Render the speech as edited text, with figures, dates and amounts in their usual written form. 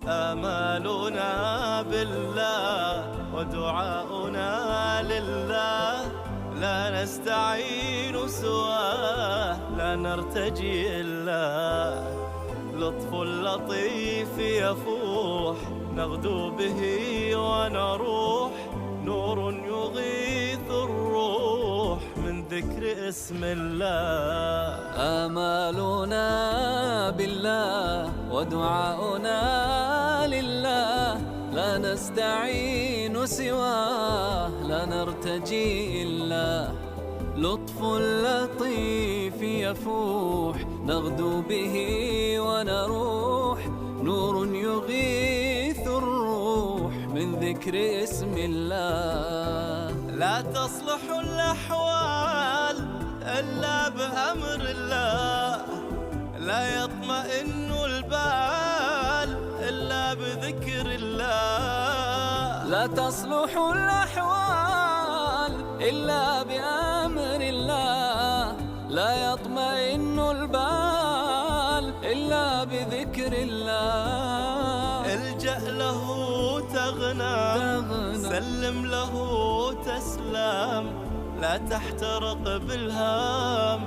آمالنا بالله ودعاؤنا لله، لا نستعين سواه، لا نرتجي إلا لطف لطيف يفوح، نغدو به ونروح، نور يغيث الروح من ذكر اسم الله. آمالنا بالله ودعاؤنا لله، لا نستعين سواه، لا نرتجي إلا لطف لطيف يفوح، نغدو به ونروح، نور يغيث الروح من ذكر اسم الله. لا تصلح الأحوال إلا بأمر الله، لا يطمئن البال إلا بذكر الله. لا تصلح الأحوال إلا بأمر الله، لا يطمئن البال إلا بذكر الله. الجأ له تغنى، سلم له تسلم، لا تحترق بالهام.